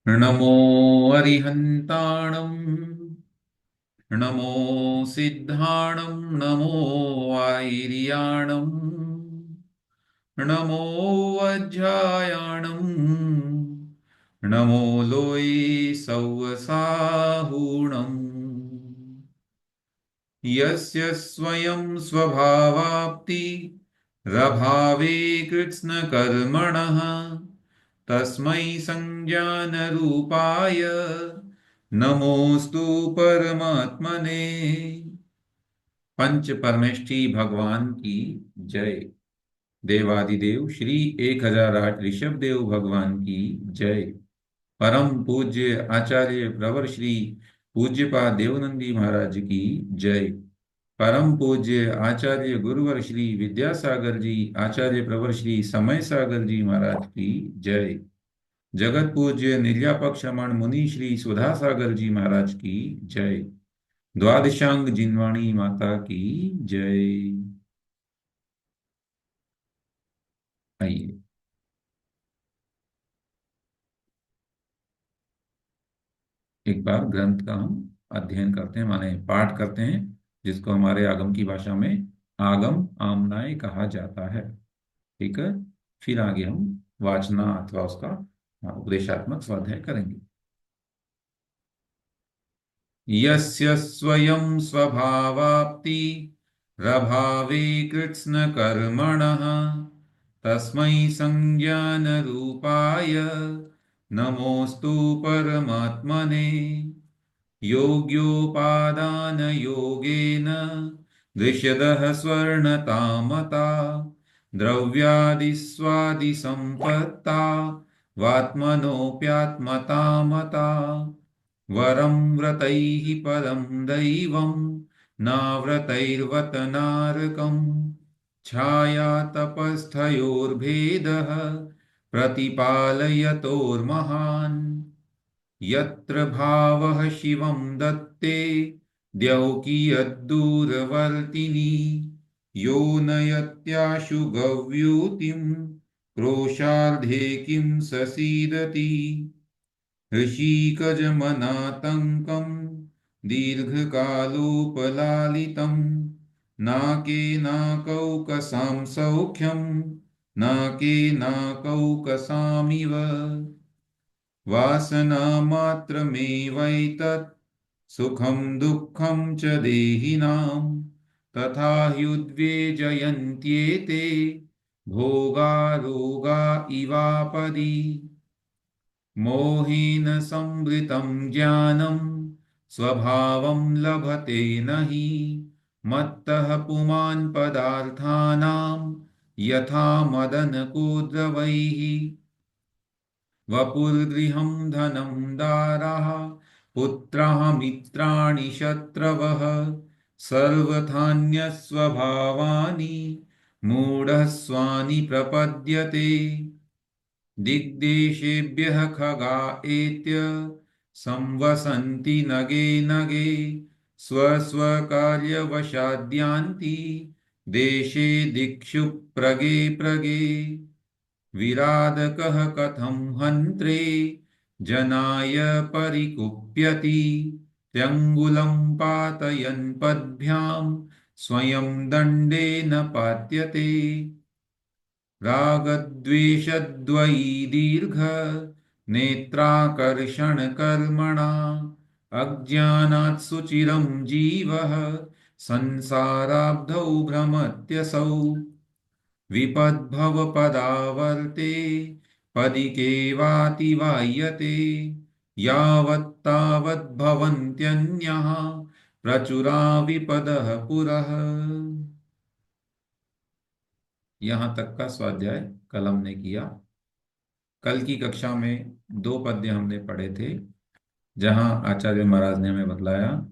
नमो अरिहन्ताणम् नमो सिद्धाणं नमो आयर्याणम् नमो वज्रायाणम् नमो लोये सौवसाहुणम् यस्य स्वयं स्वभावाप्ति रभावे कृत्स्नकर्मणः तस्मै संज्ञानरूपाय नमोस्तु परमात्मने। पंच परमेष्ठी भगवान की जय। देवादिदेव श्री 1008 ऋषभ देव भगवान की जय। परम पूज्य आचार्य प्रवर श्री पूज्यपाद देवनंदी महाराज की जय। परम पूज्य आचार्य गुरुवर श्री विद्यासागर जी आचार्य प्रवर श्री समय सागर जी महाराज की जय। जगत पूज्य निर्यापक श्रमण मुनि श्री सुधा सागर जी महाराज की जय। द्वादशांग जिनवाणी माता की जय। आइए एक बार ग्रंथ का हम अध्ययन करते हैं, माने पाठ करते हैं, जिसको हमारे आगम की भाषा में आगम आमनाय कहा जाता है। ठीक है, फिर आगे हम वाचना अथवा उसका उपदेशात्मक स्वाध्याय करेंगे। यस्य स्वयं स्वभावाप्ति रभावे कृत्स्नकर्मणः तस्मै संज्ञानरूपाय नमोस्तु परमात्मने। योग्योपादानयोगेन दृश्यदः स्वर्णतामता द्रव्यादिस्वादिसम्पत्ता वात्मनोऽप्यात्मता मता वरं व्रतैः पदं दैवं नाव्रतैर्वत नारकम् छाया तपस्थयोर्भेदः प्रतिपालयतोर्महान् यत्र भावः शिवं दत्ते द्यौकियद्दूरवर्तिनी यो नयत्याशु गव्यूतिं क्रोशार्धे किं ससीदति ऋषिकजमनातङ्कं दीर्घकालोपलालितं नाके नाकौकसां सौख्यं नाके नाकौकसामिव वासनामात्रमेवैतत् सुखं दुःखं च देहिनां तथा ह्युद्वेजयन्त्येते भोगा रोगा इवापदि मोहेन संवृतं ज्ञानं स्वभावं लभते नहि मत्तः पुमान् पदार्थानां यथा मदनकूद्रवैः वपुर्गृहं धनं दाराः पुत्राः मित्राणि शत्रवः सर्वथान्यस्वभावानि मूढः स्वानि प्रपद्यते दिग्देशेभ्यः खगा एत्य संवसन्ति नगे नगे स्वस्वकार्यवशाद्यान्ति देशे दिक्षु प्रगे प्रगे विराधकः कथं हन्त्रे जनाय परिकुप्यति त्र्यङ्गुलं पातयन् पद्भ्यां स्वयं दण्डेन पात्यते रागद्वेषद्वयी दीर्घ नेत्राकर्षणकर्मणा अज्ञानात् सुचिरं जीवः संसाराब्धौ भ्रमत्यसौ विपद्भवपदावर्ते पदिकेवातिवाह्यते यावत्तावद्भवन्त्यन्यः प्रचुरा विपदः पुरः। यहां तक का स्वाध्याय कल हमने किया। कल की कक्षा में दो पद्य हमने पढ़े थे, जहां आचार्य महाराज ने हमें बतलाया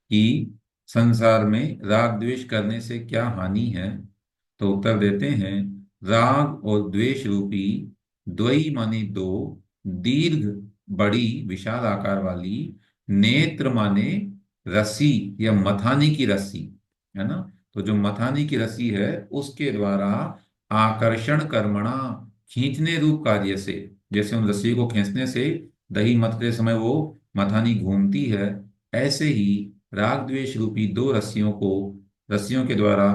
कि संसार में राग द्वेष करने से क्या हानि है। तो उत्तर देते हैं, राग और द्वेष रूपी द्वयी माने दो, दीर्घ बड़ी विशाल आकार वाली, नेत्र माने रस्सी या मथाने की रस्सी, है ना। तो जो मथाने की रस्सी है उसके द्वारा आकर्षण कर्मणा, खींचने रूप कार्य से, जैसे उन रस्सी को खींचने से दही मथते समय वो मथानी घूमती है, ऐसे ही राग द्वेष रूपी दो रस्सियों के द्वारा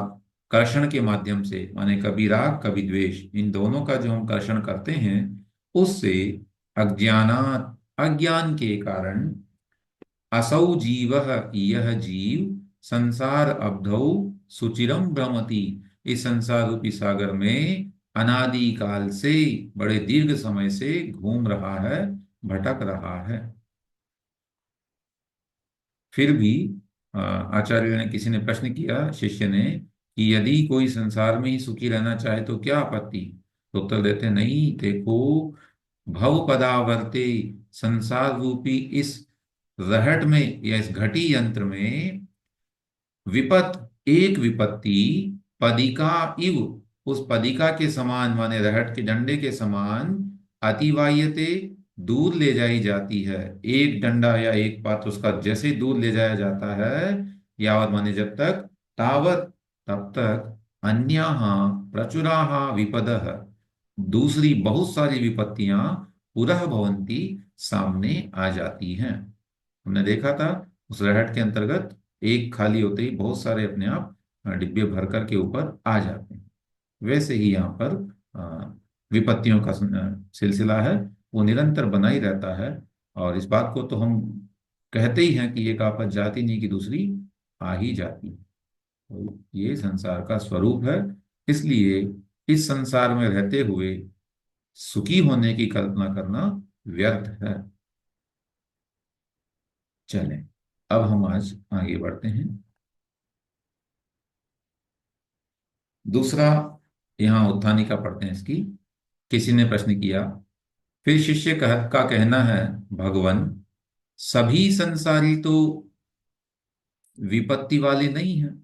कर्षण के माध्यम से, माने कभी राग कभी द्वेष, इन दोनों का जो हम कर्षण करते हैं, उससे अज्ञान के कारण असौ जीवः, यह जीव संसार अब्धौ सुचिरम भ्रमति, इस संसार रूपी सागर में अनादि काल से, बड़े दीर्घ समय से घूम रहा है, भटक रहा है। फिर भी आचार्य ने, किसी ने प्रश्न किया शिष्य ने कि यदि कोई संसार में ही सुखी रहना चाहे तो क्या आपत्ति? तो उत्तर देते, नहीं देखो, भव पदावर्ते, संसार रूपी इस रहट में या इस घटी यंत्र में एक विपत्ति पदिका इव, उस पदिका के समान, माने रहट के डंडे के समान, अतिवाह्यते, दूर ले जाई जाती है। एक डंडा या एक पात्र उसका जैसे दूर ले जाया जाता है, यावत माने जब तक, तावत तब तक, अन्याहा प्रचुराहा विपदः, दूसरी बहुत सारी विपत्तियां पुरः भवंती, सामने आ जाती हैं। हमने देखा था उस रहट के अंतर्गत एक खाली होते ही बहुत सारे अपने आप डिब्बे भर कर के ऊपर आ जाते हैं। वैसे ही यहाँ पर विपत्तियों का सिलसिला है, वो निरंतर बना ही रहता है। और इस बात को तो हम कहते ही हैं कि एक आफत जाती नहीं कि दूसरी आ ही जाती है। तो ये संसार का स्वरूप है। इसलिए इस संसार में रहते हुए सुखी होने की कल्पना करना व्यर्थ है। चलें, अब हम आज आगे बढ़ते हैं। दूसरा, यहाँ उत्थानी का पढ़ते हैं इसकी। किसी ने प्रश्न किया, फिर शिष्य का कहना है, भगवान, सभी संसारी तो विपत्ति वाले नहीं हैं।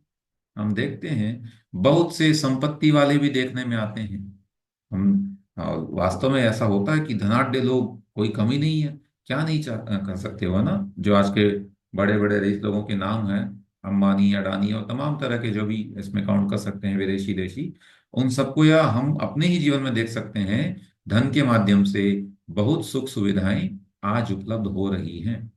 हम देखते हैं बहुत से संपत्ति वाले भी देखने में आते हैं। और वास्तव में ऐसा होता है कि धनाढ्य लोग कोई कमी नहीं है। क्या नहीं कर सकते हो ना, जो आज के बड़े बड़े रईस लोगों के नाम हैं, अंबानी, अडानी और तमाम तरह के जो भी इसमें काउंट कर सकते हैं, विदेशी देशी, उन सबको या हम अपने ही जीवन में देख सकते हैं, धन के माध्यम से बहुत सुख सुविधाएं आज उपलब्ध हो रही हैं।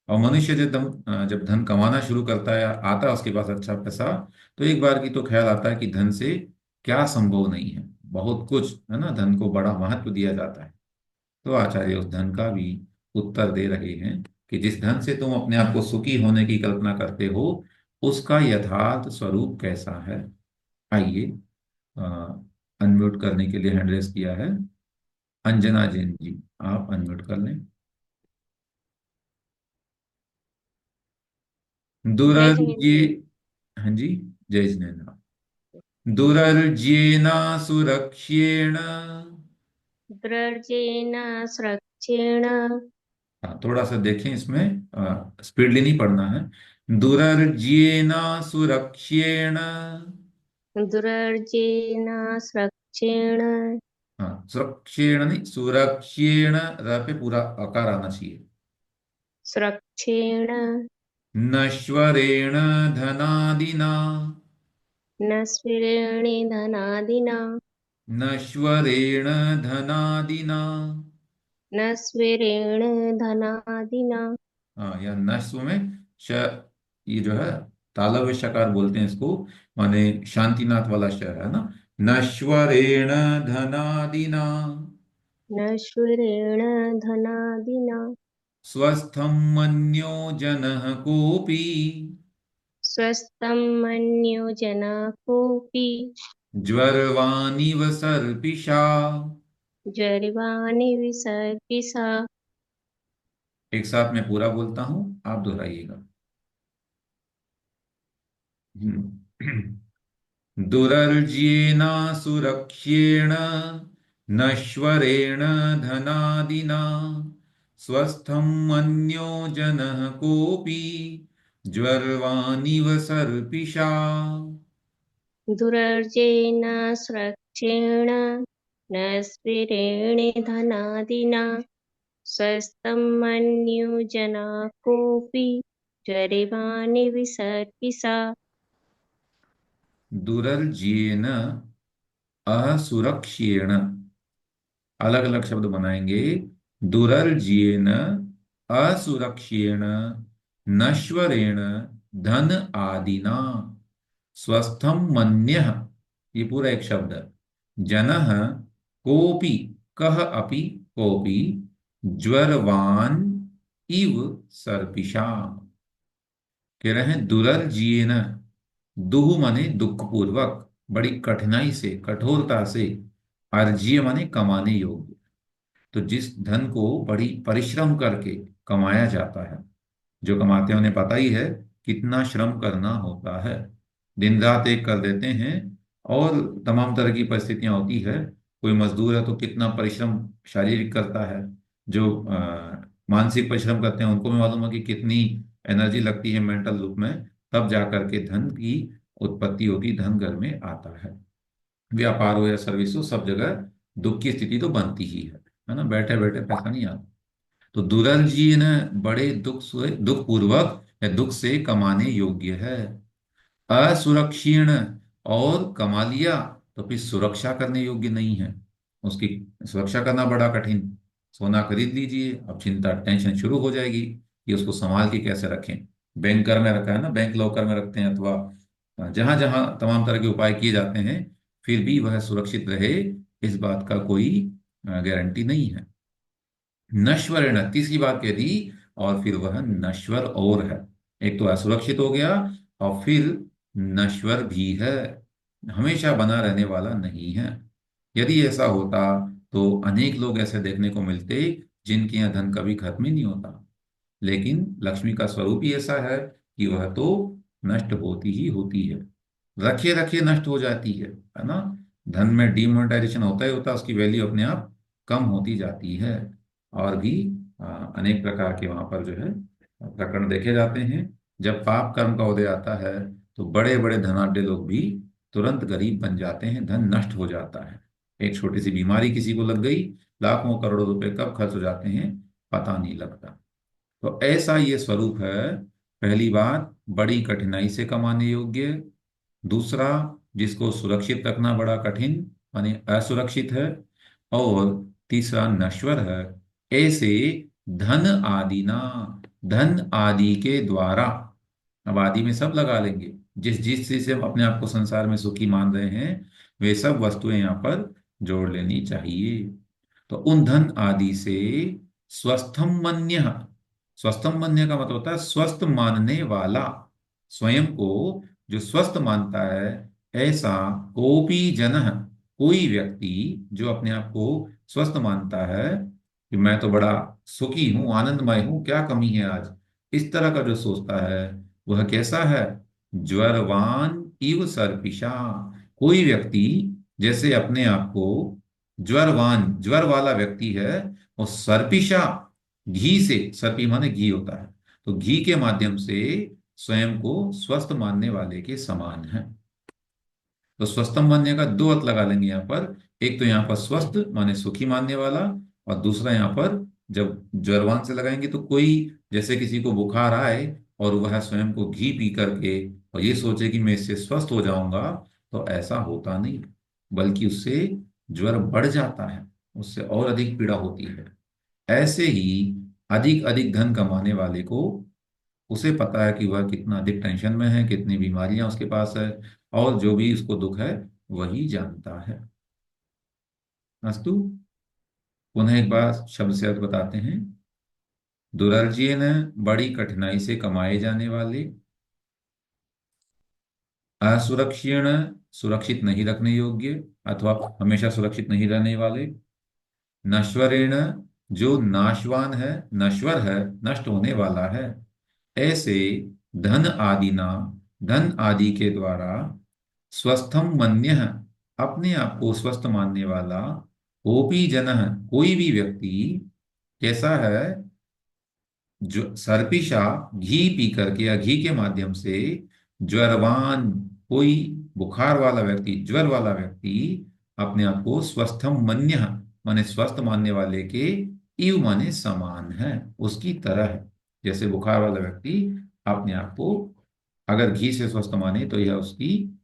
और मनुष्य जब धन कमाना शुरू करता है, आता है उसके पास अच्छा पैसा, तो एक बार की तो ख्याल आता है कि धन से क्या संभव नहीं है, बहुत कुछ है ना, धन को बड़ा महत्व दिया जाता है। तो आचार्य उस धन का भी उत्तर दे रहे हैं कि जिस धन से तुम अपने आप को सुखी होने की कल्पना करते हो, उसका यथार्थ स्वरूप कैसा है। आइए, अनम्यूट करने के लिए हैंड रेस किया है अंजना जैन जी, आप अनम्यूट कर लें। जय दुर्जे, जगन्नाथ। हाँ जी, जय जिनेन्द्र। दुरर्जेना सुरक्ष्येण, द्रर्जेन स्रक्षेण हाँ, थोड़ा सा देखें इसमें, स्पीडली नहीं पढ़ना है। दुरर्जेना सुरक्ष्येण, दुरर्जेन स्रक्षेण हाँ, सुरक्षेण नहीं, सुरक्ष्येण, र पे पूरा आकार आना चाहिए। स्रक्षेण नश्वरेण धनादिना, नस्विरेणि धनादिना नश्वरेण धनादिना, नस्विरेण धनादिना हाँ, या नस्व में श, ये जो है तालव्य शकार बोलते हैं इसको, माने शांतिनाथ वाला शहर है ना। नश्वरेण धनादिना, नश्विरेण धनादिना स्वस्थं मन्यो जनः कोऽपि, स्वस्थं मन्यो जना कोऽपि ज्वरवानिव सर्पिषा। जरिवाणि विसर्पिषा। एक साथ मैं पूरा बोलता हूं, आप दोहराइएगा। दुरर्ज्येना सुरक्ष्येण, नश्वरेण धनादिना, स्वस्थं मन्यो जनः कोऽपि, ज्वरवानिव सर्पिषा। दुरर्जेन स्रक्षेण नस्विरेणि धनादिना स्वस्तं मन्युजना कोऽपि जरिवाणि विसर्पिषा। दुरर्ज्येन असुरक्ष्येण, अलग अलग शब्द बनाएंगे। दुरर्जियेन असुरक्षेण नश्वरेण धन आदिना स्वस्थम मन्यः, ये पूरा एक शब्द है। जनः कोपि कः अपि कोपि ज्वरवान इव सर्पिषा। कह रहे हैं दुरर्जियेन, दुह माने दुख पूर्वक, बड़ी कठिनाई से, कठोरता से, अर्जिय माने कमाने योग्य। तो जिस धन को बड़ी परिश्रम करके कमाया जाता है, जो कमाते हैं उन्हें पता ही है कितना श्रम करना होता है, दिन रात एक कर देते हैं, और तमाम तरह की परिस्थितियां होती है। कोई मजदूर है तो कितना परिश्रम शारीरिक करता है, जो मानसिक परिश्रम करते हैं उनको भी मालूम है कि कितनी एनर्जी लगती है मेंटल रूप में, तब जाकर के धन की उत्पत्ति होती, धन घर में आता है। व्यापार हो या सर्विस हो, सब जगह दुख की स्थिति तो बनती ही है ना, बैठे बैठे पैसा नहीं आता। तो दुर्जय ने बड़े दुख से, दुख पूर्वक या दुख से कमाने योग्य है। असुरक्षीण, और कमा लिया तो फिर सुरक्षा करने योग्य नहीं है, उसकी सुरक्षा करना बड़ा कठिन। सोना खरीद लीजिए, अब चिंता टेंशन शुरू हो जाएगी कि उसको संभाल के कैसे रखें। बैंकर में रखा है ना, बैंक लॉकर में रखते हैं, अथवा जहां जहां तमाम तरह के उपाय किए जाते हैं, फिर भी वह सुरक्षित रहे, इस बात का कोई गारंटी नहीं है। नश्वर है, तीसरी बात कह दी, और फिर वह नश्वर और है। एक तो असुरक्षित हो गया, और फिर नश्वर भी है, हमेशा बना रहने वाला नहीं है। यदि ऐसा होता तो अनेक लोग ऐसे देखने को मिलते जिनके यहाँ धन कभी खत्म ही नहीं होता। लेकिन लक्ष्मी का स्वरूप ही ऐसा है कि वह तो नष्ट होती ही होती है, रखे रखे नष्ट हो जाती है ना। धन में डिमोनेटाइजेशन होता ही होता है, उसकी वैल्यू अपने आप कम होती जाती है। और भी अनेक प्रकार के वहां पर जो है प्रकरण देखे जाते हैं। जब पाप कर्म का उदय आता है तो बड़े बड़े धनाढ्य लोग भी तुरंत गरीब बन जाते हैं, धन नष्ट हो जाता है। एक छोटी सी बीमारी किसी को लग गई, लाखों करोड़ों रुपए कब खर्च हो जाते हैं पता नहीं लगता। तो ऐसा ये स्वरूप है। पहली बात, बड़ी कठिनाई से कमाने योग्य। दूसरा, जिसको सुरक्षित रखना बड़ा कठिन, माने असुरक्षित है। और तीसरा, नश्वर है। ऐसे धन आदि ना, धन आदि के द्वारा, अब आदि में सब लगा लेंगे, जिस जिस चीज से हम अपने आप को संसार में सुखी मान रहे हैं, वे सब वस्तुएं यहाँ पर जोड़ लेनी चाहिए। तो उन धन आदि से स्वस्थम मन्य, स्वस्थम मन्य का मतलब होता है स्वस्थ मानने वाला, स्वयं को जो स्वस्थ मानता है, ऐसा कोपी जन, कोई व्यक्ति जो अपने आप को स्वस्थ मानता है कि मैं तो बड़ा सुखी हूं, आनंदमय हूं, क्या कमी है आज, इस तरह का जो सोचता है, वह कैसा है? ज्वरवान इव सर्पिषा, कोई व्यक्ति जैसे अपने आप को ज्वरवान, ज्वर वाला व्यक्ति है, और सर्पिषा, घी से, सर्पी माने घी होता है, तो घी के माध्यम से स्वयं को स्वस्थ मानने वाले के समान है। तो स्वस्थम मानने का दो अर्थ लगा लेंगे यहाँ पर। एक तो यहाँ पर स्वस्थ माने सुखी मानने वाला, और दूसरा यहाँ पर जब ज्वरवान से लगाएंगे तो कोई, जैसे किसी को बुखार आए और वह स्वयं को घी पी करके और ये सोचे कि मैं इससे स्वस्थ हो जाऊंगा, तो ऐसा होता नहीं, बल्कि उससे ज्वर बढ़ जाता है, उससे और अधिक पीड़ा होती है। ऐसे ही अधिक अधिक धन कमाने वाले को, उसे पता है कि वह कितना अधिक टेंशन में है, कितनी बीमारियां उसके पास है, और जो भी उसको दुख है वही जानता है। अस्तु, पुनः एक बार शब्द से अर्थ बताते हैं। दुर्जय ने, बड़ी कठिनाई से कमाए जाने वाले। असुरक्षीण, सुरक्षित नहीं रखने योग्य, अथवा हमेशा सुरक्षित नहीं रहने वाले। नश्वरेण, जो नाशवान है, नश्वर है, नष्ट होने वाला है। ऐसे धन आदि ना, धन आदि के द्वारा स्वस्थम मन्य, अपने आप को स्वस्थ मानने वाला। कोपी जन, कोई भी व्यक्ति कैसा है? जो सर्पिशा, घी पी करके या घी के माध्यम से, ज्वरवान, कोई बुखार वाला व्यक्ति, ज्वर वाला व्यक्ति अपने आप को स्वस्थम मन्य माने स्वस्थ मानने वाले के, इव माने समान है, उसकी तरह है। जैसे बुखार वाला व्यक्ति अपने आप को अगर घी से स्वस्थ माने तो यह उसकी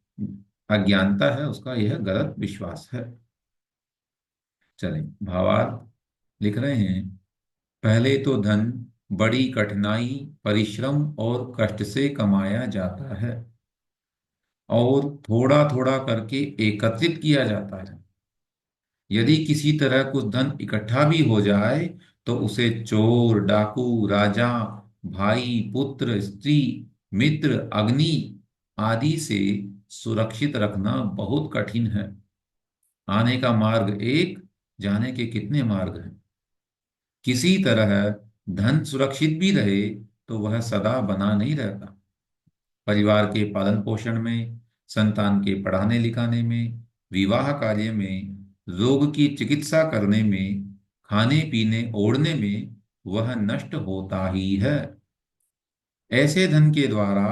अज्ञानता है, उसका यह गलत विश्वास है। चलें, भावार्थ लिख रहे हैं। पहले तो धन बड़ी कठिनाई, परिश्रम और कष्ट से कमाया जाता है और थोड़ा थोड़ा करके एकत्रित किया जाता है। यदि किसी तरह कुछ धन इकट्ठा भी हो जाए तो उसे चोर, डाकू, राजा, भाई, पुत्र, स्त्री, मित्र, अग्नि आदि से सुरक्षित रखना बहुत कठिन है। आने का मार्ग एक, जाने के कितने मार्ग हैं। किसी तरह धन सुरक्षित भी रहे तो वह सदा बना नहीं रहता। परिवार के पालन पोषण में, संतान के पढ़ाने लिखाने में, विवाह कार्य में, रोग की चिकित्सा करने में, खाने पीने ओढ़ने में वह नष्ट होता ही है। ऐसे धन के द्वारा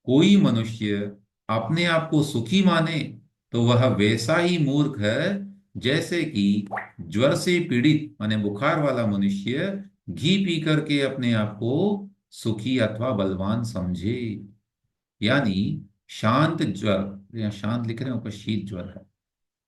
कोई मनुष्य अपने आप को सुखी माने तो वह वैसा ही मूर्ख है जैसे कि ज्वर से पीड़ित माने बुखार वाला मनुष्य घी पी करके अपने आप को सुखी अथवा बलवान समझे। यानी शांत ज्वर, या शांत लिख रहे हैं ऊपर, शीत ज्वर है,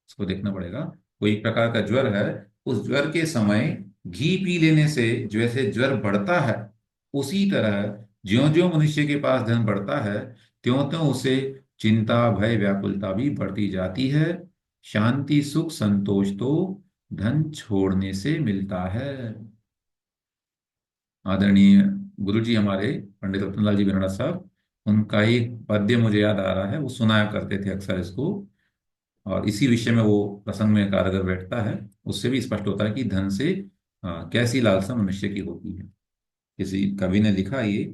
इसको देखना पड़ेगा। कोई एक प्रकार का ज्वर है, उस ज्वर के समय घी पी लेने से जैसे ज्वर बढ़ता है, उसी तरह ज्यो ज्यो मनुष्य के पास धन बढ़ता है, त्यों त्यों उसे चिंता, भय, व्याकुलता भी बढ़ती जाती है। शांति, सुख, संतोष तो धन छोड़ने से मिलता है। आदरणीय गुरु जी हमारे पंडित रतनलाल जी बेनड़ा साहब, उनका एक पद्य मुझे याद आ रहा है, वो सुनाया करते थे अक्सर इसको, और इसी विषय में वो प्रसंग में कारगर बैठता है। उससे भी स्पष्ट होता है कि धन से कैसी लालसा मनुष्य की होती है। किसी कवि ने लिखा ये,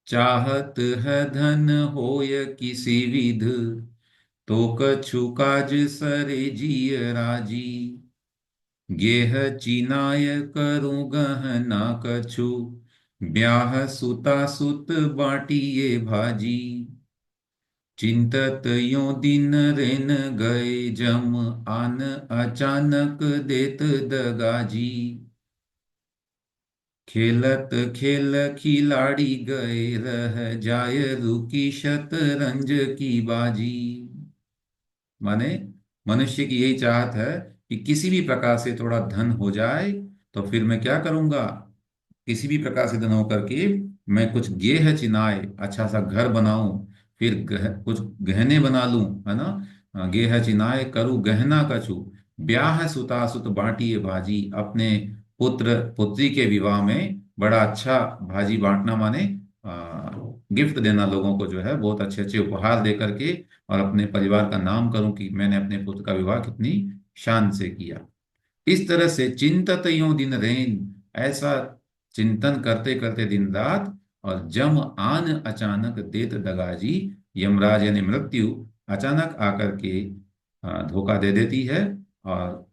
चाहत है धन होय किसी विध, तो कछु काज सरे जिय राजी। गेह चिनाय करूं गहना कछु, ब्याह सुता सुत बाटिए भाजी। चिंतत यो दिन रेन गए जम, आन अचानक देत दगाजी। खेलत खेल खिलाड़ी गए, रह जाय रुकी शतरंज की बाजी। माने मनुष्य की यही चाहत है कि किसी भी प्रकार से थोड़ा धन हो जाए तो फिर मैं क्या करूंगा, किसी भी प्रकार से धन होकर के मैं कुछ गेह चिनाए, अच्छा सा घर बनाऊं, फिर कुछ गहने बना लूं, है ना। गेह चिनाए करूं गहना कछु, ब्याह सुता सुत बाटिए भाजी। अपने पुत्र पुत्री के विवाह में बड़ा अच्छा भाजी बांटना, माने गिफ्ट देना लोगों को, जो है बहुत अच्छे अच्छे उपहार दे करके, और अपने परिवार का नाम करूं कि मैंने अपने पुत्र का विवाह कितनी शान से किया। इस तरह से चिंतत यों दिन रैन, ऐसा चिंतन करते करते दिन रात, और जम आन अचानक देत दगाजी, यमराज यानी मृत्यु अचानक आकर के धोखा दे देती है। और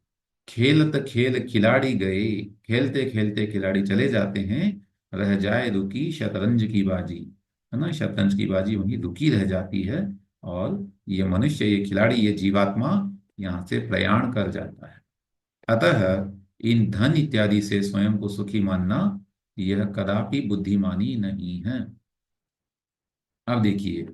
खेलत खेल खिलाड़ी गए, खेलते खेलते खिलाड़ी चले जाते हैं, रह जाए रुकी शतरंज की बाजी, है ना, शतरंज की बाजी वहीं रुकी रह जाती है। और ये मनुष्य, ये खिलाड़ी, ये जीवात्मा यहाँ से प्रयाण कर जाता है। अतः इन धन इत्यादि से स्वयं को सुखी मानना यह कदापि बुद्धिमानी नहीं है। अब देखिए,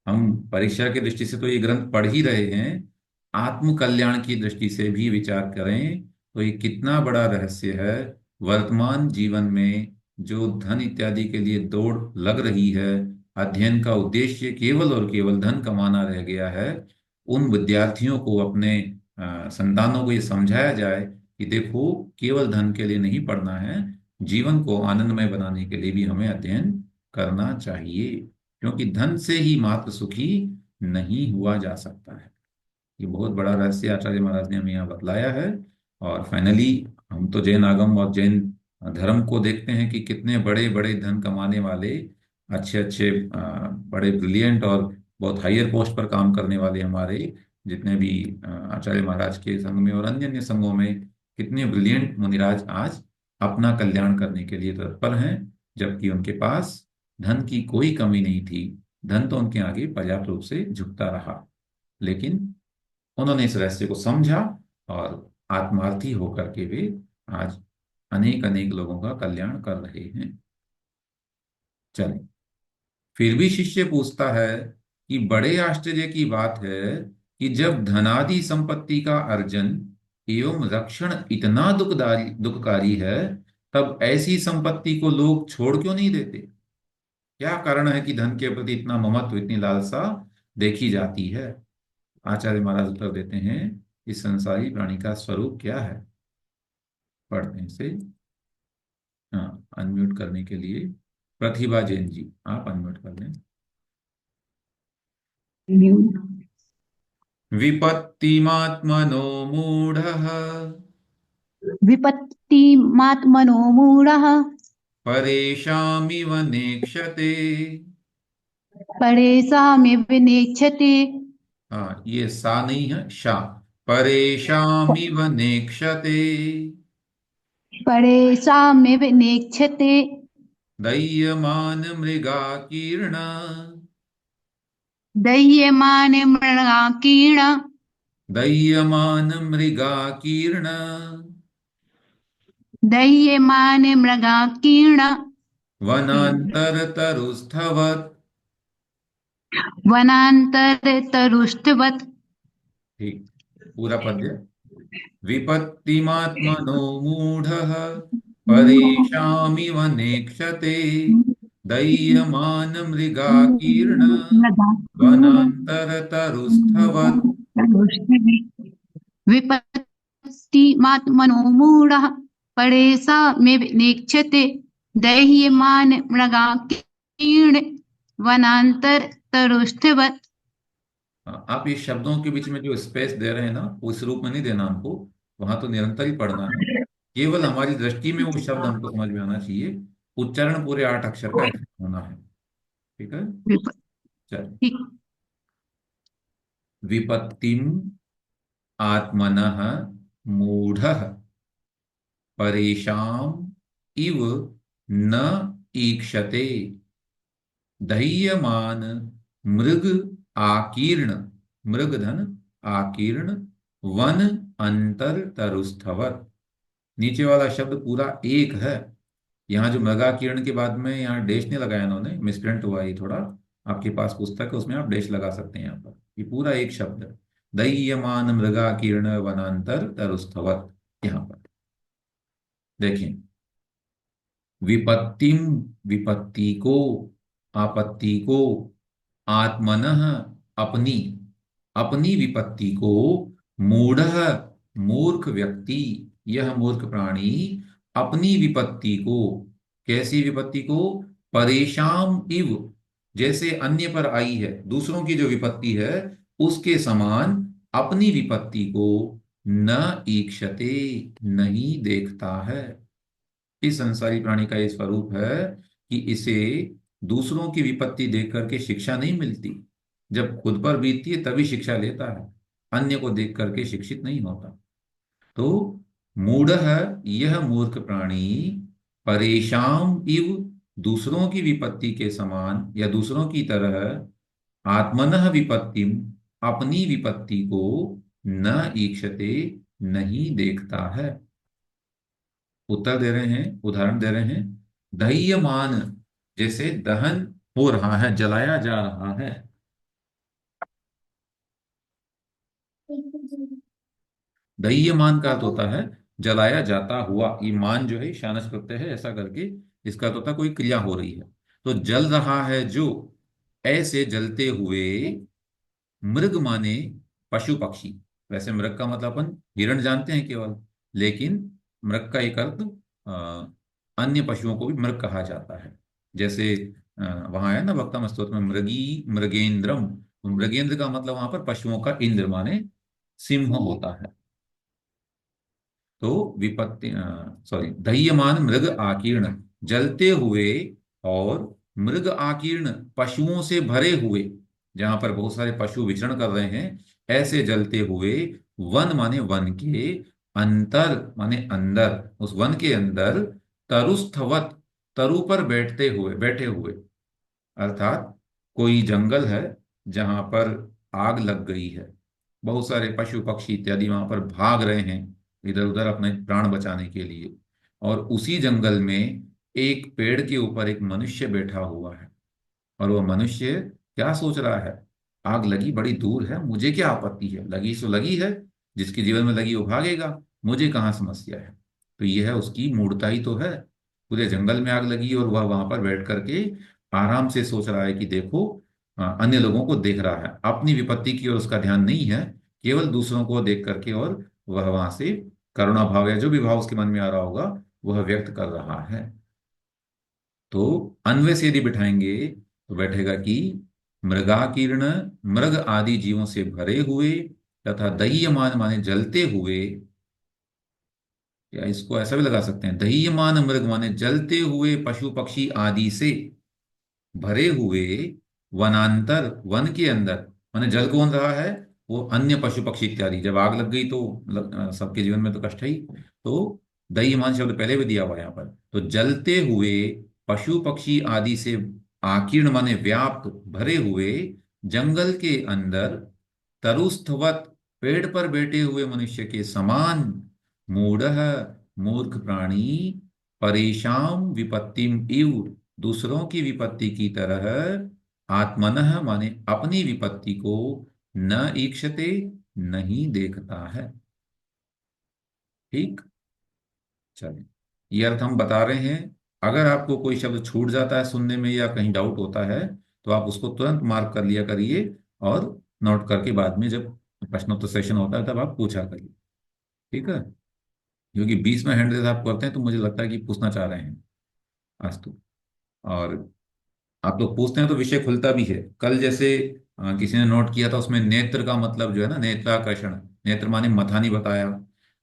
हम परीक्षा की दृष्टि से तो ये ग्रंथ पढ़ ही रहे हैं, आत्म कल्याण की दृष्टि से भी विचार करें तो ये कितना बड़ा रहस्य है। वर्तमान जीवन में जो धन इत्यादि के लिए दौड़ लग रही है, अध्ययन का उद्देश्य केवल और केवल धन कमाना रह गया है। उन विद्यार्थियों को, अपने संतानों को ये समझाया जाए कि देखो, केवल धन के लिए नहीं पढ़ना है, जीवन को आनंदमय बनाने के लिए भी हमें अध्ययन करना चाहिए, क्योंकि धन से ही मात्र सुखी नहीं हुआ जा सकता है। ये बहुत बड़ा रहस्य आचार्य महाराज ने हमें यहाँ बतलाया है। और फाइनली हम तो जैन आगम और जैन धर्म को देखते हैं कि कितने बड़े बड़े धन कमाने वाले, अच्छे अच्छे बड़े ब्रिलियंट और बहुत हायर पोस्ट पर काम करने वाले हमारे जितने भी आचार्य महाराज के संघ में और अन्य अन्य संघों में, कितने ब्रिलियंट मुनिराज आज अपना कल्याण करने के लिए तत्पर हैं, जबकि उनके पास धन की कोई कमी नहीं थी। धन तो उनके आगे पर्याप्त रूप से झुकता रहा, लेकिन उन्होंने इस रहस्य को समझा और आत्मार्थी होकर के वे आज अनेक अनेक लोगों का कल्याण कर रहे हैं। चलें, फिर भी शिष्य पूछता है कि बड़े आश्चर्य की बात है कि जब धनादि संपत्ति का अर्जन एवं रक्षण इतना दुखकारी है, तब ऐसी संपत्ति को लोग छोड़ क्यों नहीं देते? क्या कारण है कि धन के प्रति इतना ममत्व, इतनी लालसा देखी जाती है? आचार्य महाराज उत्तर देते हैं, इस संसारी प्राणी का स्वरूप क्या है? पढ़ते हैं इसे। हाँ, अनम्यूट करने के लिए प्रतिभा जैन जी आप अनम्यूट कर लें। विपत्तिमात्मनो मूढ़ः विपत्तिमात्मनो मूढः परेशामिव नेक्षते। परेषामिव नेच्छते। हाँ, ये सा नहीं है, शा। परेशामिव नेक्षते। परेषामिव नेच्छते। दह्यमान मृगाकीर्ण। दह्यमाने मृगाकीर्ण। दह्यमान मृगाकीर्ण। दह्यमाने मृगाकीर्ण। वनान्तरतरुस्थवत्। वनान्तरतरुष्टवत्। ठीक, पूरा पद्य। विपत्तिमात्मनो मूढ़ः परेशामिव नेक्षते। दह्यमान मृगाकीर्ण वनान्तरतरुस्थवत्। विपत्तिमात्मनो मूढः परेषामिव नेक्षते। दह्यमाने मृगाकीर्ण वनान्तरतरुष्टवत्। हाँ, आप ये शब्दों के बीच में जो स्पेस दे रहे हैं ना, उस रूप में नहीं देना हमको। वहां तो निरंतर ही पढ़ना है। केवल हमारी दृष्टि में वो शब्द हमको समझ में आना चाहिए। उच्चारण पूरे 8 अक्षर का ऐसा होना है। ठीक है, चलिए। ठीक। विपत्तिम आत्मनः मूढ़ः परेशान इव न ईक्षते। दह्यमान मृग आकीर्ण, मृग धन आकीर्ण वन अंतर तरुस्थवत। नीचे वाला शब्द पूरा एक है। यहाँ जो मृगाकीर्ण के बाद में यहाँ डैश नहीं लगाया इन्होंने, मिसप्रिंट हुआ ये थोड़ा। आपके पास पुस्तक है, उसमें आप डैश लगा सकते हैं। यहाँ पर ये पूरा एक शब्द है। दह्यमान मृगाकीर्ण वनांतर तरुस्थवत। यहाँ पर देखें, विपत्तिम, विपत्ति को, आपत्ति को, आत्मनः अपनी, अपनी विपत्ति को, मूढ़ मूर्ख व्यक्ति, यह मूर्ख प्राणी अपनी विपत्ति को, कैसी विपत्ति को? परेशान इव, जैसे अन्य पर आई है, दूसरों की जो विपत्ति है उसके समान अपनी विपत्ति को न ईक्षते, नहीं देखता है। इस संसारी प्राणी का ये स्वरूप है कि इसे दूसरों की विपत्ति देख करके शिक्षा नहीं मिलती। जब खुद पर बीतती है तभी शिक्षा लेता है, अन्य को देख करके शिक्षित नहीं होता। तो मूढ़ है यह मूर्ख प्राणी, परेशान इव, दूसरों की विपत्ति के समान या दूसरों की तरह, आत्मनः विपत्तिम, अपनी विपत्ति को, न ईक्षते, नहीं देखता है। उत्तर दे रहे हैं, उदाहरण दे रहे हैं। दह्यमान, जैसे दहन हो रहा है, जलाया जा रहा है। दह्यमान का अर्थ होता है जलाया जाता हुआ। ये मान जो है शानच प्रत्यय है, ऐसा करके इसका अर्थ होता है कोई क्रिया हो रही है। तो जल रहा है जो, ऐसे जलते हुए। मृग माने पशु पक्षी। वैसे मृग का मतलब अपन हिरण जानते हैं केवल, लेकिन मृग का एक अर्थ अन्य पशुओं को भी मृग कहा जाता है। जैसे वहां है ना वक्तम स्तोत्र में, मृगी मृगेंद्रम। तो मृगेंद्र का मतलब वहां पर पशुओं का इंद्र माने सिंह होता है। तो विपत्ति, सॉरी, दह्यमान मृग आकीर्ण, जलते हुए, और मृग आकीर्ण, पशुओं से भरे हुए, जहां पर बहुत सारे पशु विचरण कर रहे हैं, ऐसे जलते हुए। वन माने वन के, अंतर माने अंदर, उस वन के अंदर। तरुस्थवत, तरु पर बैठते हुए, बैठे हुए, अर्थात कोई जंगल है जहां पर आग लग गई है, बहुत सारे पशु पक्षी इत्यादि वहां पर भाग रहे हैं इधर उधर अपने प्राण बचाने के लिए। और उसी जंगल में एक पेड़ के ऊपर एक मनुष्य बैठा हुआ है। और वह मनुष्य क्या सोच रहा है? आग लगी बड़ी दूर है, मुझे क्या आपत्ति है, लगी सो लगी है। जिसके जीवन में लगी वो भागेगा, मुझे कहाँ समस्या है। तो यह है उसकी मूर्खता ही तो है। पूरे जंगल में आग लगी और वह वहां पर बैठ करके आराम से सोच रहा है कि देखो, अन्य लोगों को देख रहा है, अपनी विपत्ति की ओर उसका ध्यान नहीं है, केवल दूसरों को देख करके, और वह वहां से करुणा भाव या जो भी भाव उसके मन में आ रहा होगा वह व्यक्त कर रहा है। तो अन्वय से यदि बिठाएंगे तो बैठेगा कि मृगाकीर्ण, मृग आदि जीवों से भरे हुए, तथा दह्यमान माने जलते हुए, या इसको ऐसा भी लगा सकते हैं, दह्यमान मृग माने जलते हुए पशु पक्षी आदि से भरे हुए, वनांतर वन के अंदर, माने जल कौन रहा है, वो अन्य पशु पक्षी इत्यादि। जब आग लग गई तो सबके जीवन में तो कष्ट है ही। तो दह्यमान शब्द पहले भी दिया हुआ है यहाँ पर। तो जलते हुए पशु पक्षी आदि से आकीर्ण माने व्याप्त, भरे हुए जंगल के अंदर, तरुस्थवत पेड़ पर बैठे हुए मनुष्य के समान, मूढ़ मूर्ख प्राणी, परेशान विपत्तिम इव दूसरों की विपत्ति की तरह, आत्मनः माने अपनी विपत्ति को, न ईक्षते नहीं देखता है। ठीक, चलिए, ये अर्थ हम बता रहे हैं। अगर आपको कोई शब्द छूट जाता है सुनने में या कहीं डाउट होता है तो आप उसको तुरंत मार्क कर लिया करिए, और नोट करके बाद में जब प्रश्नोत्तर सेशन होता है तब आप पूछा करिए। ठीक है, क्योंकि बीच में हैंड रेज आप करते हैं तो मुझे लगता है कि पूछना चाह रहे हैं। अस्तु। और आप लोग पूछते हैं तो विषय खुलता भी है। कल जैसे किसी ने नोट किया था, उसमें नेत्र का मतलब जो है ना, नेत्राकर्षण, नेत्र माने मथा नहीं बताया।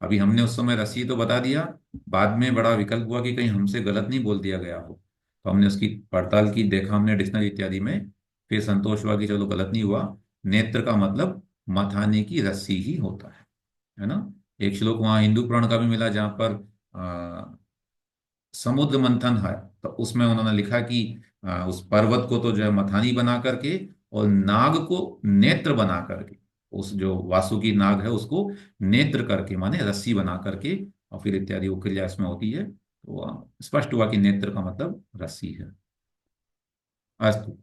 अभी हमने उस समय रस्सी तो बता दिया, बाद में बड़ा विकल्प हुआ कि कहीं हमसे गलत नहीं बोल दिया गया हो, तो हमने उसकी पड़ताल की, देखा हमने डिक्शनरी इत्यादि में, फिर संतोष हुआ कि चलो गलत नहीं हुआ। नेत्र का मतलब मथाने की रस्सी ही होता है ना। एक श्लोक वहाँ हिंदू पुराण का भी मिला जहाँ पर समुद्र मंथन है, तो उसमें उन्होंने लिखा कि उस पर्वत को तो जो है मथानी बना करके, और नाग को नेत्र बना करके, उस जो वासुकी नाग है उसको नेत्र करके माने रस्सी बना करके, और फिर इत्यादि वो क्रिया इसमें होती है, तो स्पष्ट हुआ कि नेत्र का मतलब रस्सी है। अस्तु,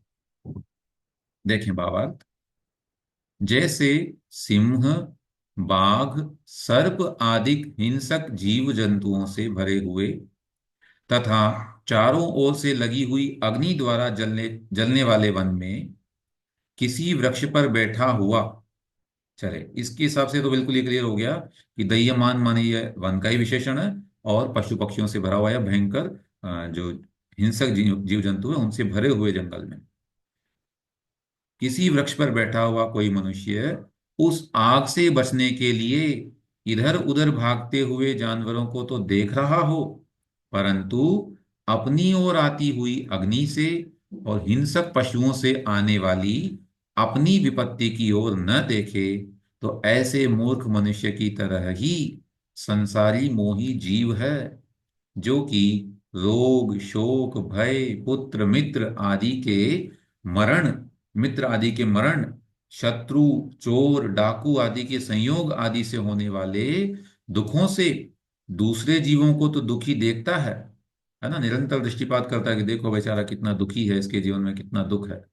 देखें भावार्थ। जैसे सिंह, बाघ, सर्प आदि हिंसक जीव जंतुओं से भरे हुए, तथा चारों ओर से लगी हुई अग्नि द्वारा जलने जलने वाले वन में किसी वृक्ष पर बैठा हुआ, चले इसके हिसाब से तो बिल्कुल ये क्लियर हो गया कि दह्यमान माने ये वन का ही विशेषण है, और पशु पक्षियों से भरा हुआ या भयंकर जो हिंसक जीव जंतु है उनसे भरे हुए जंगल में किसी वृक्ष पर बैठा हुआ कोई मनुष्य उस आग से बचने के लिए इधर उधर भागते हुए जानवरों को तो देख रहा हो, परंतु अपनी ओर आती हुई अग्नि से और हिंसक पशुओं से आने वाली अपनी विपत्ति की ओर न देखे, तो ऐसे मूर्ख मनुष्य की तरह ही संसारी मोही जीव है, जो कि रोग, शोक, भय, पुत्र मित्र आदि के मरण, मित्र आदि के मरण, शत्रु, चोर, डाकू आदि के संयोग आदि से होने वाले दुखों से दूसरे जीवों को तो दुखी देखता है ना, निरंतर दृष्टिपात करता है कि देखो बेचारा कितना दुखी है, इसके जीवन में कितना दुख है,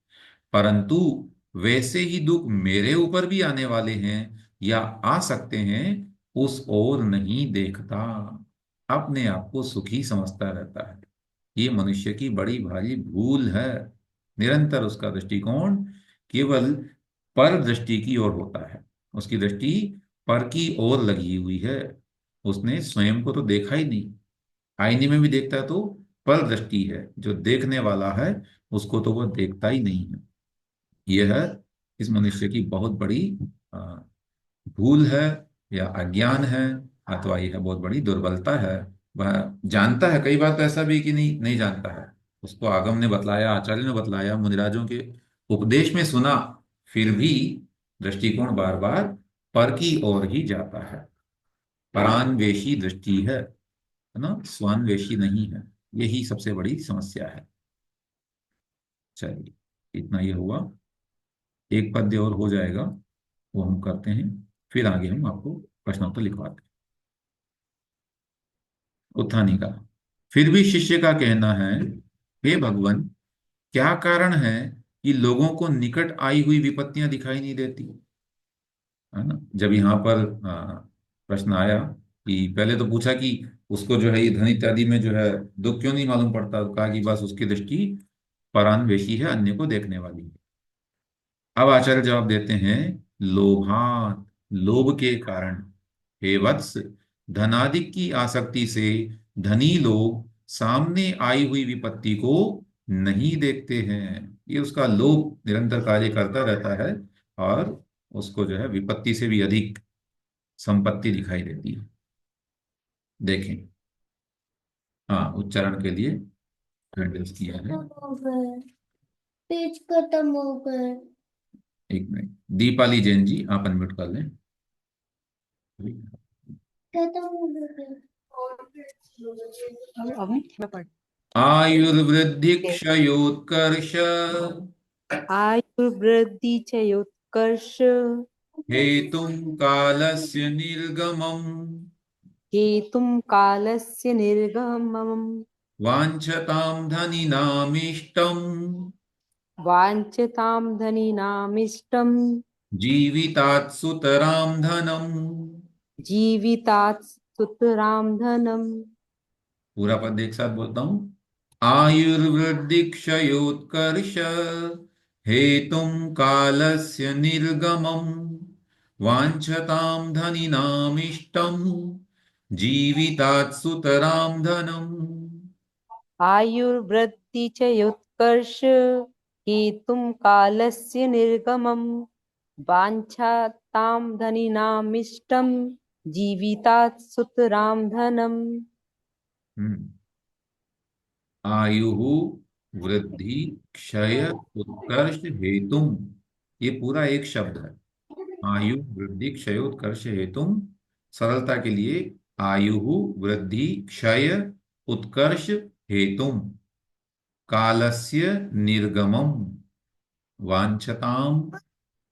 परंतु वैसे ही दुख मेरे ऊपर भी आने वाले हैं या आ सकते हैं, उस ओर नहीं देखता, अपने आप को सुखी समझता रहता है। ये मनुष्य की बड़ी भारी भूल है। निरंतर उसका दृष्टिकोण केवल पर दृष्टि की ओर होता है, उसकी दृष्टि पर की ओर लगी हुई है। उसने स्वयं को तो देखा ही नहीं, आईने में भी देखता है तो पर दृष्टि है, जो देखने वाला है उसको तो वह देखता ही नहीं है। यह इस मनुष्य की बहुत बड़ी अ, भूल है, या अज्ञान है, अथवा यह बहुत बड़ी दुर्बलता है। वह जानता है, कई बार तो ऐसा भी कि नहीं नहीं जानता है, उसको आगम ने बतलाया, आचार्य ने बतलाया, मुनिराजों के उपदेश में सुना, फिर भी दृष्टिकोण बार बार पर की ओर ही जाता है। परान्वेषी दृष्टि है ना, स्वान्वेषी नहीं है। यही सबसे बड़ी समस्या है। चलिए, इतना ये हुआ, एक पद्य और हो जाएगा, वो हम करते हैं, फिर आगे हम आपको प्रश्नोत्तर लिखवाते हैं। उत्थानी का, फिर भी शिष्य का कहना है, हे भगवान, क्या कारण है कि लोगों को निकट आई हुई विपत्तियां दिखाई नहीं देती। है ना। जब यहाँ पर प्रश्न आया कि पहले तो पूछा कि उसको जो है ये धन इत्यादि में जो है दुख क्यों नहीं मालूम पड़ता, तो कहा कि बस उसकी दृष्टि परान्वेषी है, अन्य को देखने वाली है। अब आचार्य जवाब देते हैं, लोभात, लोभ के कारण, हे वत्स, धनादिक की आसक्ति से धनी लोग सामने आई हुई विपत्ति को नहीं देखते हैं। ये उसका लोभ निरंतर कार्य करता रहता है और उसको जो है विपत्ति से भी अधिक संपत्ति दिखाई देती है। देखें, हाँ, उच्चारण के लिए हैंडल्स किया है। पेज खत्म हो गए। एक मिनट, दीपाली जैन जी आप अनम्यूट कर लें। खत्म हो गए। आयुर्वृद्धि क्षयोत्कर्ष आयुर्वृद्धि च योत्कर्ष हेतुं कालस्य निर्गमम् हेतुं कालस्य निर्गमम् वाञ्छतां धनिनामीष्टम् वाञ्छतां धनिनामिष्टं जीवितात् सुतरां धनम्। जीवितात् सुतरां धनम्। पूरा पद एक साथ बोलता हूं। आयुर्वृद्धि क्षयोत्कर्ष हेतुं कालस्य निर्गमम् वाञ्छतां धनिनामीष्टम् जीवितात् सुतरां धनम्। आयुर्वृद्धि च योत्कर्ष हेतुं कालस्य निर्गमम् वाञ्छतां धनिनामिष्टं जीवितात् सुतरां धनम्। आयु वृद्धि क्षय उत्कर्ष हेतु, ये पूरा एक शब्द है। आयु वृद्धि क्षय उत्कर्ष हेतु, सरलता के लिए आयु वृद्धि क्षय उत्कर्ष हेतु कालस्य निर्गमम वांछताम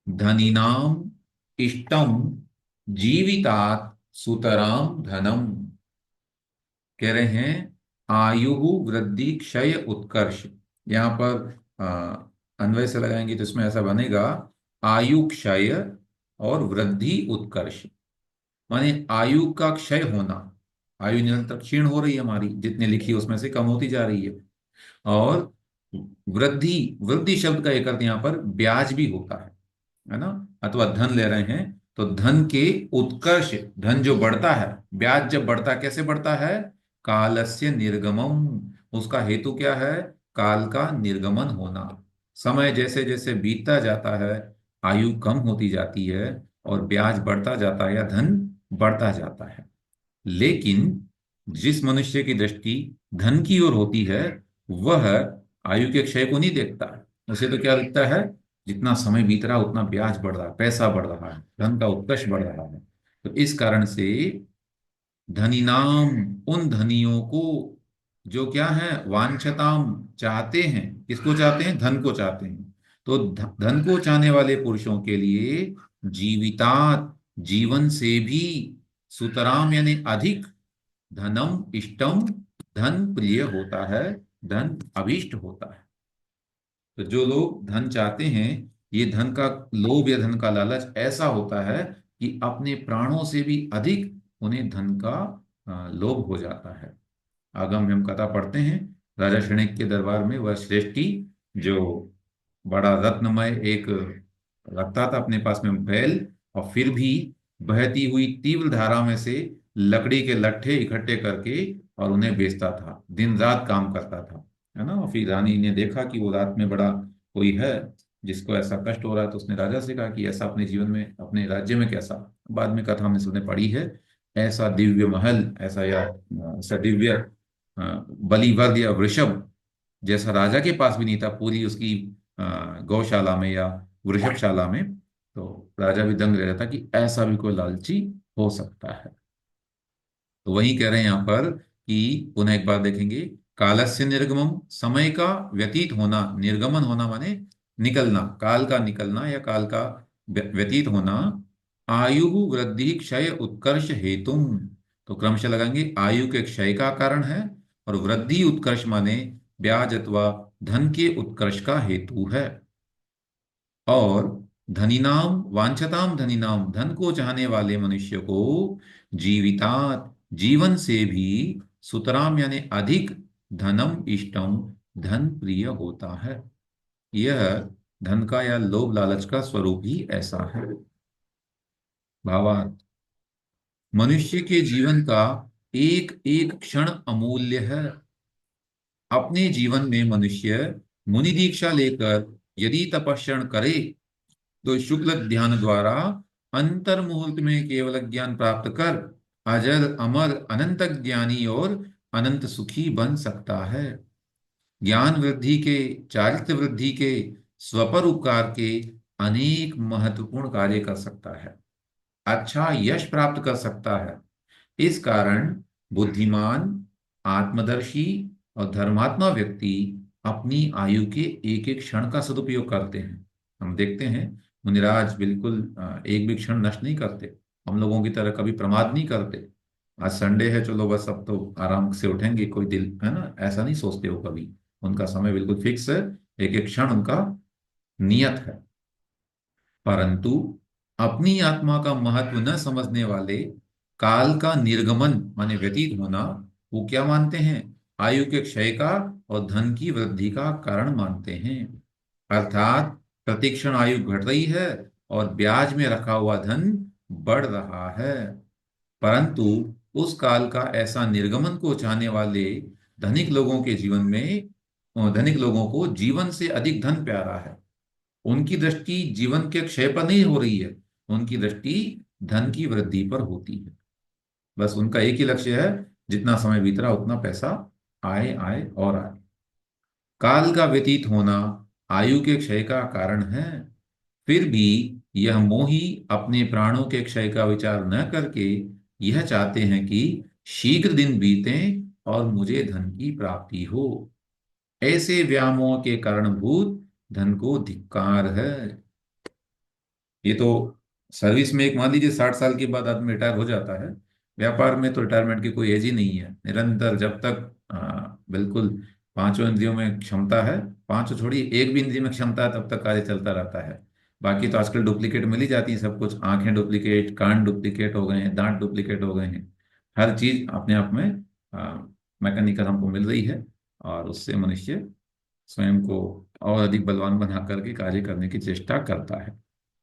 धनिनाम इष्टम जीवितात सुतराम धनम। कह रहे हैं आयु वृद्धि क्षय उत्कर्ष, यहाँ पर अन्वय से लगाएंगे तो इसमें ऐसा बनेगा आयु क्षय और वृद्धि उत्कर्ष। माने आयु का क्षय होना, आयु निरंतर क्षीण हो रही है हमारी, जितने लिखी है उसमें से कम होती जा रही है। और वृद्धि, वृद्धि शब्द का एक अर्थ यहाँ पर ब्याज भी होता है ना। अथवा धन ले रहे हैं तो धन के उत्कर्ष, धन जो बढ़ता है, ब्याज जब बढ़ता है, कैसे बढ़ता है? कालस्य निर्गमम, उसका हेतु क्या है? काल का निर्गमन होना। समय जैसे जैसे बीतता जाता है, आयु कम होती जाती है और ब्याज बढ़ता जाता है या धन बढ़ता जाता है। लेकिन जिस मनुष्य की दृष्टि धन की ओर होती है, वह आयु के क्षय को नहीं देखता। उसे तो क्या दिखता है? जितना समय बीत रहा उतना ब्याज बढ़ रहा है, पैसा बढ़ रहा है, धन का उत्कर्ष बढ़ रहा है। तो इस कारण से धनी नाम, उन धनियों को जो क्या है, वांछताम, चाहते हैं। किसको चाहते हैं? धन को चाहते हैं। तो धन को चाहने वाले पुरुषों के लिए जीवितात, जीवन से भी, सुतराम यानी अधिक, धनम इष्टम, धन प्रिय होता है, धन अभीष्ट होता है। तो जो लोग धन चाहते हैं, ये धन का लोभ या धन का लालच ऐसा होता है कि अपने प्राणों से भी अधिक उन्हें धन का लोभ हो जाता है। आगम में हम कथा पढ़ते हैं, राजा शृणिक के दरबार में वह श्रेष्ठी जो बड़ा रत्नमय एक रखता था अपने पास में बैल, और फिर भी बहती हुई तीव्र धारा में से लकड़ी के लट्ठे इकट्ठे करके और उन्हें बेचता था, दिन रात काम करता था, है ना। और फिर रानी ने देखा कि वो रात में बड़ा कोई है जिसको ऐसा कष्ट हो रहा है, तो उसने राजा से कहा कि ऐसा अपने जीवन में, अपने राज्य में कैसा, बाद में कथा हमने सबने पढ़ी है, ऐसा दिव्य महल, ऐसा या ऐसा दिव्य बलिवर्ग या वृषभ जैसा राजा के पास भी नहीं था पूरी उसकी गौशाला में या वृषभशाला में। तो राजा भी दंग रह जाता कि ऐसा भी कोई लालची हो सकता है। तो वही कह रहे हैं यहाँ पर कि पुनः एक बार देखेंगे, कालस्य निर्गमम, समय का व्यतीत होना, निर्गमन होना माने निकलना, काल का निकलना या काल का व्यतीत होना, आयु वृद्धि क्षय उत्कर्ष हेतुम, तो क्रमशः लगाएंगे आयु के क्षय का कारण है, और वृद्धि उत्कर्ष माने ब्याज अथवा धन के उत्कर्ष का हेतु है। और धनिनाम वांछताम धनिनाम, धन को चाहने वाले मनुष्य को जीवितात, जीवन से भी, सुतराम यानी अधिक, धनम इष्टम, धन प्रिय होता है। यह धन का या लोभ लालच का स्वरूप ही ऐसा है। भावार्थ, मनुष्य के जीवन का एक एक क्षण अमूल्य है। अपने जीवन में मनुष्य मुनि दीक्षा लेकर यदि तपस्या करे तो शुक्ल ध्यान द्वारा अंतर मुहूर्त में केवल ज्ञान प्राप्त कर अजर अमर अनंत ज्ञानी और अनंत सुखी बन सकता है। ज्ञान वृद्धि के, चारित्र वृद्धि के, स्वपरोपकार के अनेक महत्वपूर्ण कार्य कर सकता है, अच्छा यश प्राप्त कर सकता है। इस कारण बुद्धिमान, आत्मदर्शी और धर्मात्मा व्यक्ति अपनी आयु के एक एक क्षण का सदुपयोग करते हैं। हम देखते हैं मुनिराज बिल्कुल एक भी क्षण नष्ट नहीं करते, हम लोगों की तरह कभी प्रमाद नहीं करते। आज संडे है, चलो बस अब तो आराम से उठेंगे, कोई दिल है ना, ऐसा नहीं सोचते हो कभी। उनका समय बिल्कुल फिक्स है, एक एक क्षण उनका नियत है। परंतु अपनी आत्मा का महत्व न समझने वाले काल का निर्गमन माने व्यतीत होना, वो क्या मानते हैं? आयु के क्षय का और धन की वृद्धि का कारण मानते हैं। अर्थात प्रतिक्षण आयु घट रही है और ब्याज में रखा हुआ धन बढ़ रहा है। परंतु उस काल का ऐसा निर्गमन को चाहने वाले धनिक लोगों के जीवन में, धनिक लोगों को जीवन से अधिक धन प्यारा है। उनकी दृष्टि जीवन के क्षय पर नहीं हो रही है, उनकी दृष्टि धन की वृद्धि पर होती है। बस उनका एक ही लक्ष्य है, जितना समय बीत रहा उतना पैसा आए आए और आए। काल का व्यतीत होना आयु के क्षय का कारण है। फिर भी यह मोही अपने प्राणों के क्षय का विचार न करके यह चाहते हैं कि शीघ्र दिन बीतें और मुझे धन की प्राप्ति हो। ऐसे व्यामोह के कारणभूत धन को धिक्कार है। ये तो सर्विस में एक मान लीजिए 60 साल के बाद आदमी रिटायर हो जाता है, व्यापार में तो रिटायरमेंट की कोई एज ही नहीं है। निरंतर जब तक बिल्कुल पांचों इंद्रियों में क्षमता है, पांचों छोड़िए एक भी इंद्रिय में क्षमता है, तब तक कार्य चलता रहता है। बाकी तो आजकल डुप्लीकेट मिल ही जाती है सब कुछ, आंखें डुप्लीकेट, कान डुप्लीकेट हो गए हैं, दांत डुप्लीकेट हो गए हैं। हर चीज अपने आप में मैकेनिकल हमको मिल रही है, और उससे मनुष्य स्वयं को और अधिक बलवान बना करके कार्य करने की चेष्टा करता है।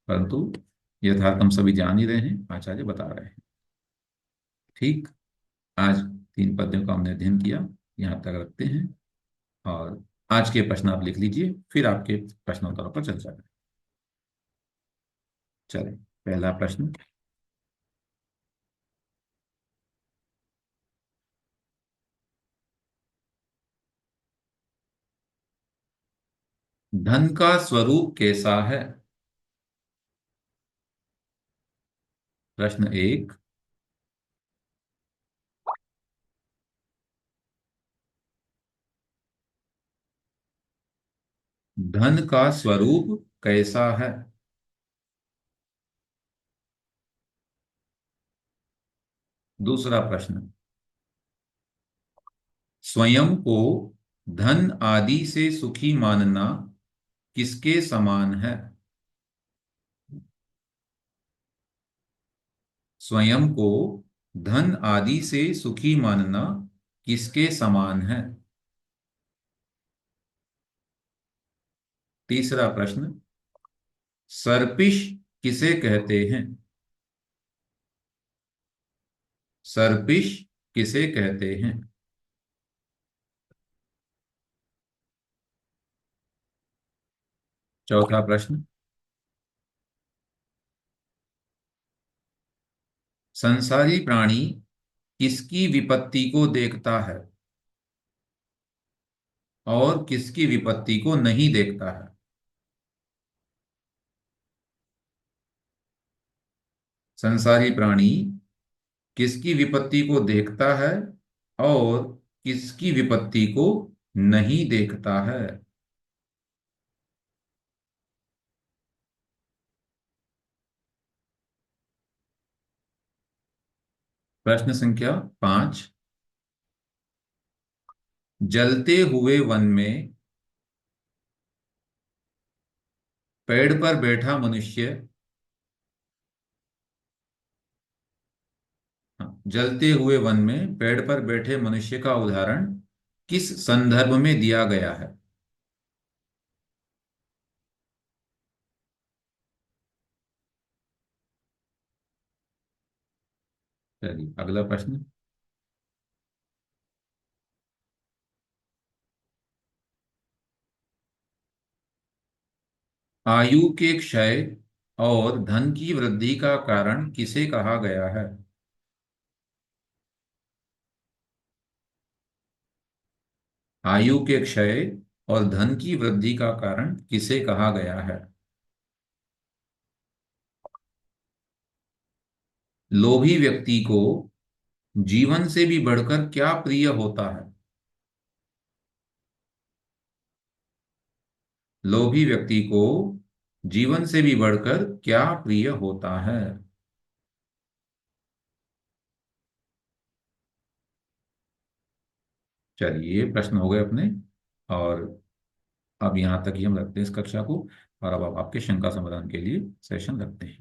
परंतु यथार्थ हम सभी जान ही रहे हैं, आचार्य बता रहे हैं। ठीक, आज 3 पद्यों का हमने अध्ययन किया, यहाँ तक रखते हैं। और आज के प्रश्न आप लिख लीजिए, फिर आपके प्रश्नोत्तरों पर चर्चा करें। चलें, पहला प्रश्न। धन का स्वरूप कैसा है? प्रश्न 1। धन का स्वरूप कैसा है? दूसरा प्रश्न, स्वयं को धन आदि से सुखी मानना किसके समान है? स्वयं को धन आदि से सुखी मानना किसके समान है? तीसरा प्रश्न, सर्पिश किसे कहते हैं? सर्पिश किसे कहते हैं? चौथा प्रश्न, संसारी प्राणी किसकी विपत्ति को देखता है और किसकी विपत्ति को नहीं देखता है? संसारी प्राणी किसकी विपत्ति को देखता है और किसकी विपत्ति को नहीं देखता है? प्रश्न संख्या 5, जलते हुए वन में पेड़ पर बैठा मनुष्य, हाँ, जलते हुए वन में पेड़ पर बैठे मनुष्य का उदाहरण किस संदर्भ में दिया गया है? चलिए अगला प्रश्न। आयु के क्षय और धन की वृद्धि का कारण किसे कहा गया है? आयु के क्षय और धन की वृद्धि का कारण किसे कहा गया है? लोभी व्यक्ति को जीवन से भी बढ़कर क्या प्रिय होता है? लोभी व्यक्ति को जीवन से भी बढ़कर क्या प्रिय होता है? चलिए ये प्रश्न हो गए अपने। और अब यहाँ तक ही हम रखते हैं इस कक्षा को। और अब आप आपके शंका समाधान के लिए सेशन रखते हैं।